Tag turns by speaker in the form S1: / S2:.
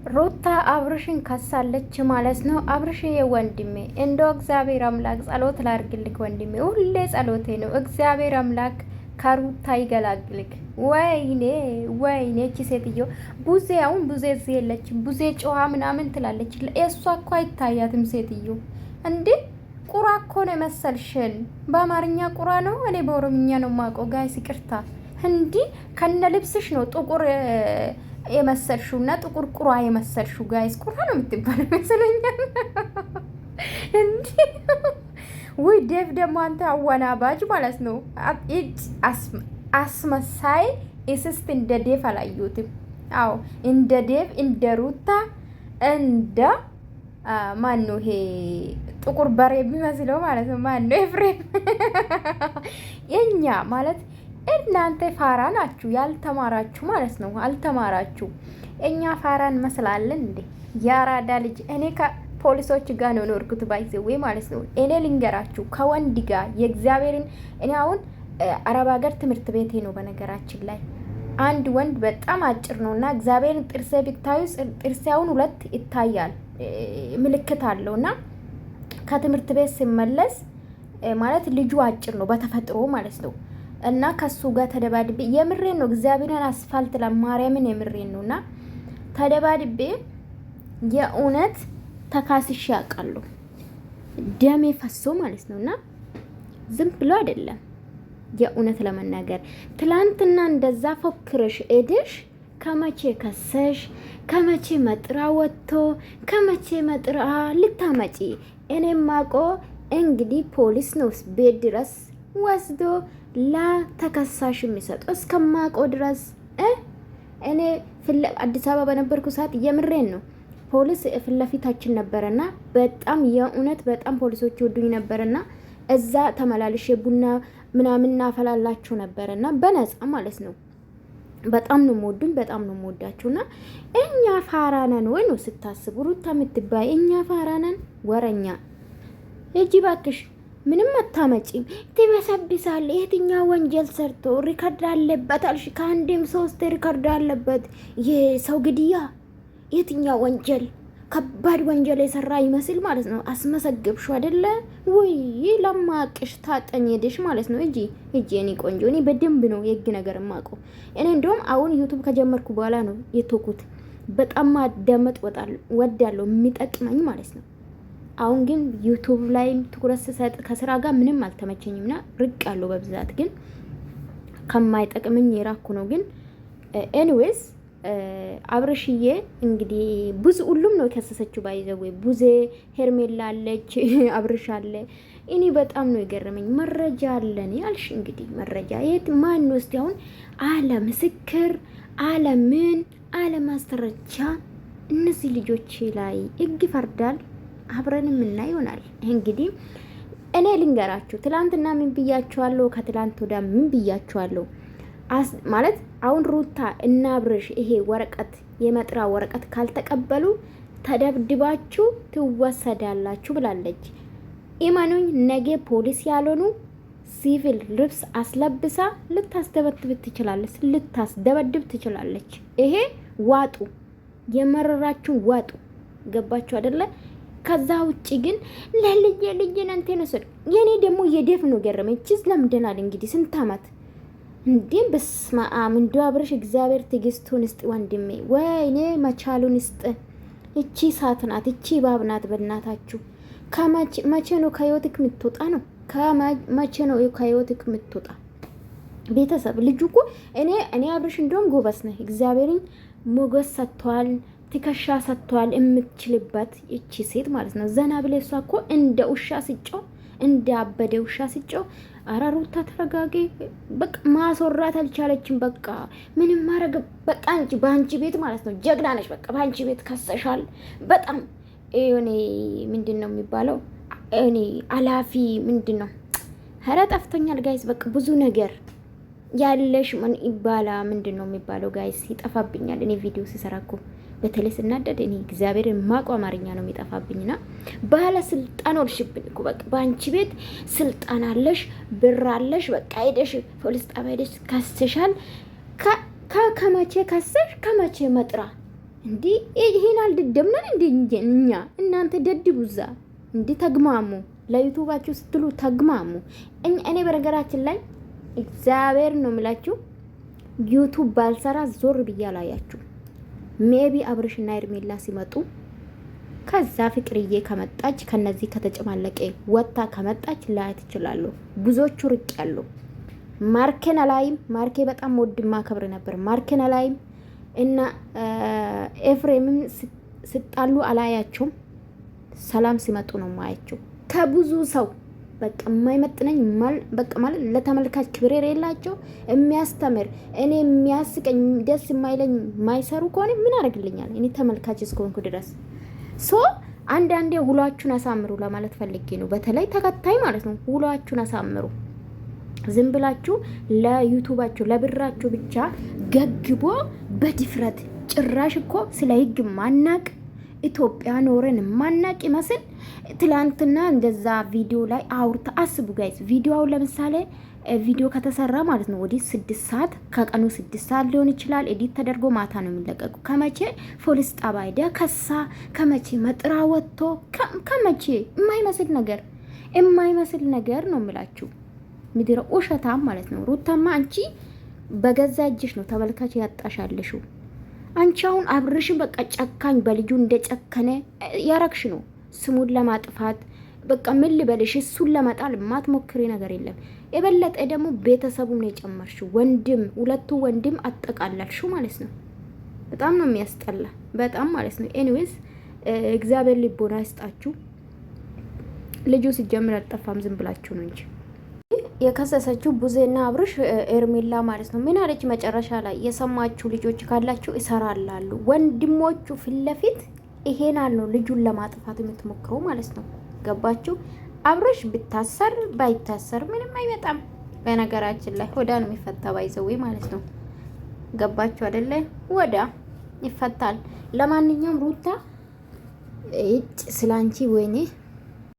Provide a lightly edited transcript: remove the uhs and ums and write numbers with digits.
S1: ሩታ አብርሽን ከሳለች ማለት ነው። አብርሽዬ ወንድሜ እንደው እግዚአብሔር አምላክ ጸሎት ላርግልክ ወንድሜ፣ ሁሌ ጸሎቴ ነው። እግዚአብሔር አምላክ ከሩታ ይገላግልክ። ወይኔ ወይኔ፣ እቺ ሴትዮ ቡዜ፣ አሁን ቡዜ እዚህ የለችም። ቡዜ ጨዋ ምናምን ትላለች። እሷ እኮ አይታያትም ሴትዮ። እንዴ ቁራ እኮ ነው የመሰልሽን። በአማርኛ ቁራ ነው፣ እኔ በኦሮምኛ ነው የማውቀው። ጋይስ ይቅርታ። እንዲህ ከነ ልብስሽ ነው ጥቁር የመሰልሽው እና ጥቁር ቁራ የመሰልሽው። ጋይስ ቁራ ነው የምትባለው ይመስለኛል። እንዲ ወይ ዴቭ ደግሞ አንተ አወናባጅ ማለት ነው። አስመሳይ እስስት እንደ ዴቭ አላየሁትም። አዎ እንደ ዴቭ እንደ ሩታ እንደ ማነው ይሄ ጥቁር በሬ የሚመስለው ማለት ነው። ማነው ኤፍሬም? የኛ ማለት እናንተ ፋራ ናችሁ፣ ያልተማራችሁ ማለት ነው። አልተማራችሁ። እኛ ፋራ እንመስላለን እንዴ? ያራዳ ልጅ። እኔ ከፖሊሶች ጋር ነው ኖርኩት ባይዘዌ ማለት ነው። እኔ ልንገራችሁ ከወንድ ጋር የእግዚአብሔርን እኔ አሁን አረብ ሀገር ትምህርት ቤቴ ነው በነገራችን ላይ አንድ ወንድ በጣም አጭር ነው እና እግዚአብሔርን ጥርሴ ቢታዩ ጥርሴውን ሁለት ይታያል፣ ምልክት አለው እና ከትምህርት ቤት ሲመለስ ማለት ልጁ አጭር ነው በተፈጥሮ ማለት ነው እና ከሱ ጋር ተደባድቤ የምሬን ነው እግዚአብሔርን አስፋልት ለማርያምን የምሬን ነው እና ተደባድቤ የእውነት ተካስሽ ያውቃሉ ደሜ ፈሶ ማለት ነው እና ዝም ብሎ አይደለም። የእውነት ለመናገር ትላንትና እንደዛ ፎክረሽ ኤደሽ ከመቼ ከሰሽ ከመቼ መጥራ ወጥቶ ከመቼ መጥራ ልታመጪ እኔም ማቆ እንግዲህ ፖሊስ ነው ቤት ድረስ ወስዶ ለተከሳሽ የሚሰጠው እስከማቆ ድረስ እኔ አዲስ አበባ በነበርኩ ሰዓት የምሬን ነው ፖሊስ ፊት ለፊታችን ነበረና በጣም የእውነት በጣም ፖሊሶች ይወዱኝ ነበርና እዛ ተመላልሼ ቡና ምናምን እናፈላላችሁ ነበርና በነፃ ማለት ነው። በጣም ነው የምወዱኝ፣ በጣም ነው የምወዳችሁና እኛ ፋራነን ወይ ነው ስታስቡ ሩታ የምትባይ እኛ ፋራነን ወረኛ እጂ ባክሽ ምንም አታመጪም፣ ትበሰብሳለህ። የትኛው ወንጀል ሰርቶ ሪከርድ አለበት አልሽ? ከአንዴም 3 ሪከርድ አለበት የሰው ግድያ። የትኛው ወንጀል ከባድ ወንጀል የሰራ ይመስል ማለት ነው። አስመሰገብሹ አይደለ ወይ? ለማቅሽ ታጠኝ ሄደሽ ማለት ነው። እጂ እኔ ቆንጆ፣ እኔ በደንብ ነው የግ ነገር ማቀው። እኔ እንደውም አሁን ዩቲዩብ ከጀመርኩ በኋላ ነው የተኩት። በጣም ማዳመጥ ወዳለው የሚጠቅመኝ ማለት ነው። አሁን ግን ዩቲዩብ ላይ ትኩረት ስሰጥ ከስራ ጋር ምንም አልተመቸኝምና ርቅ ያለው በብዛት ግን ከማይጠቅመኝ የራኩ ነው። ግን ኤኒዌይስ አብርሽዬ እንግዲህ ብዙ ሁሉም ነው የከሰሰችው ባይዘው ቡዜ ሄርሜላ አለች አብርሽ አለ። እኔ በጣም ነው የገረመኝ። መረጃ አለን ያልሽ እንግዲህ መረጃ የት ማን ነው እስቲ አሁን አለ ምስክር አለ ምን አለ ማስተረቻ እነዚህ ልጆች ላይ ህግ ይፈርዳል። አብረን ምን ይሆናል እንግዲህ። እኔ ልንገራችሁ ትላንትና ምን ብያችኋለሁ፣ ከትላንት ወዲያ ምን ብያችኋለሁ ማለት አሁን ሩታ እና አብርሽ ይሄ ወረቀት የመጥራ ወረቀት ካልተቀበሉ ተደብድባችሁ ትወሰዳላችሁ ብላለች። ኢማኑኝ ነገ ፖሊስ ያልሆኑ ሲቪል ልብስ አስለብሳ ልታስደበድብ ትችላለች። ይሄ ዋጡ፣ የመረራችሁ ዋጡ። ገባችሁ አይደለ? ከዛ ውጪ ግን ለልጄ ነንቴ ነው የኔ ደግሞ የዴፍ ነው ገረመኝ። ቺዝ ለምደናል እንግዲህ ስንት አመት እንዴም በስመ አብ እንደው አብርሽ እግዚአብሔር ትዕግስቱን ይስጥ ወንድሜ። ወይኔ መቻሉን ይስጥ። እቺ ሳት ናት፣ እቺ ባብ ናት። በእናታችሁ መቼ ነው ከህይወትክ የምትወጣ ነው? መቼ ነው ከህይወትክ የምትወጣ? ቤተሰብ ልጁ እኮ እኔ አብርሽ እንደውም ጎበስ ነህ። እግዚአብሔርን ሞገስ ሰጥቷል፣ ትከሻ ሰጥቷል። የምትችልበት እቺ ሴት ማለት ነው። ዘና ብለ እሷ እኮ እንደ ውሻ ስጮ እንደ አበደ ውሻ ስጮ አረ ሩታ ተረጋጊ። በቃ ማስወራት አልቻለችም። በቃ ምንም ማረግ በቃ አንቺ በአንቺ ቤት ማለት ነው ጀግና ነሽ። በቃ በአንቺ ቤት ከሰሻል። በጣም እኔ ምንድነው የሚባለው እኔ አላፊ ምንድነው ኧረ ጠፍቶኛል ጋይስ። በቃ ብዙ ነገር ያለሽ ምን ይባላ ምንድነው የሚባለው ጋይስ? ይጠፋብኛል እኔ ቪዲዮ ሲሰራኩ በተለይ ስናደድ እኔ እግዚአብሔር ማቋ አማርኛ ነው የሚጠፋብኝና ባለስልጣን ወልሽብኝ እኮ በቃ በአንቺ ቤት ስልጣን አለሽ፣ ብር አለሽ። በቃ ሄደሽ ፖሊስ ጣቢያ ሄደሽ ከሰሻል። ከመቼ ከሰሽ ከመቼ መጥራ እንዲ ይሄን አልደደምነን እንዴ እኛ እናንተ ደድቡዛ እንዲ ተግማሙ ለዩቲዩባችሁ ስትሉ ተግማሙ። እኔ በነገራችን ላይ እግዚአብሔር ነው የምላችሁ ዩቲዩብ ባልሰራ ዞር ብያ ላያችሁ። ሜቢ አብርሽና ኤርሜላ ሲመጡ ከዛ ፍቅርዬ ከመጣች ከነዚህ ከተጨማለቀ ወጣ ከመጣች ላያት ይችላሉ። ብዙዎቹ ርቅ ያሉ ማርኬን አላይም። ማርኬ በጣም ወድማ ከብር ነበር። ማርኬን አላይም እና ኤፍሬምም ስጣሉ አላያቸውም። ሰላም ሲመጡ ነው ማያቸው። ከብዙ ሰው በቃ የማይመጥነኝ በቃ ማለት ለተመልካች ክብር የሌላቸው የሚያስተምር እኔ የሚያስቀኝ ደስ የማይለኝ ማይሰሩ ከሆነ ምን አደርግልኛል? እኔ ተመልካች እስከሆንኩ ድረስ አንዳንዴ ውሏችሁን አሳምሩ ለማለት ፈልጌ ነው። በተለይ ተከታይ ማለት ነው። ውሏችሁን አሳምሩ። ዝም ብላችሁ ለዩቲዩባችሁ ለብራችሁ ብቻ ገግቦ በድፍረት ጭራሽ እኮ ስለ ህግ ማናቅ ኢትዮጵያ ኖረን ማናቅ ይመስል ትላንትና እንደዛ ቪዲዮ ላይ አውርታ አስቡ ጋይስ። ቪዲዮው ለምሳሌ ቪዲዮ ከተሰራ ማለት ነው ወዲህ 6 ሰዓት ከቀኑ 6 ሰዓት ሊሆን ይችላል። ኤዲት ተደርጎ ማታ ነው የሚለቀቁ። ከመቼ ፖሊስ ጣቢያ ሄዳ ከሳ፣ ከመቼ መጥራ ወጥቶ፣ ከመቼ የማይመስል ነገር ነው የሚላችሁ። ምድረ ውሸታም ማለት ነው። ሩታማ አንቺ በገዛ እጅሽ ነው ተመልካች ያጣሻለሽው። አንቺ አሁን አብርሽን በቃ ጨካኝ በልጁ እንደጨከነ ያረክሽ ነው ስሙን ለማጥፋት በቃ ምን ልበልሽ፣ እሱን ለመጣል ማትሞክሪ ነገር የለም። የበለጠ ደግሞ ቤተሰቡን ነው የጨመርሽው። ሁለቱ ወንድም አጠቃላልሽው ማለት ነው። በጣም ነው የሚያስጠላ፣ በጣም ማለት ነው። ኤኒዌይስ እግዚአብሔር ልቦና ይስጣችሁ። ልጁ ሲጀምር አልጠፋም፣ ዝም ብላችሁ ነው እንጂ የከሰሰችው ቡዜና አብርሽ ኤርሜላ ማለት ነው። ምን አለች መጨረሻ ላይ? የሰማችሁ ልጆች ካላችሁ ይሰራላሉ ወንድሞቹ ፊት ለፊት ይሄን አለው ልጁን ለማጥፋት የምትሞክረው ማለት ነው። ገባችሁ? አብርሽ ብታሰር ባይታሰር ምንም አይመጣም። በነገራችን ላይ ወዳ ነው የሚፈታ ባይዘው ማለት ነው። ገባችሁ አይደለ? ወዳ ይፈታል። ለማንኛውም ሩታ ስላንቺ ወይኔ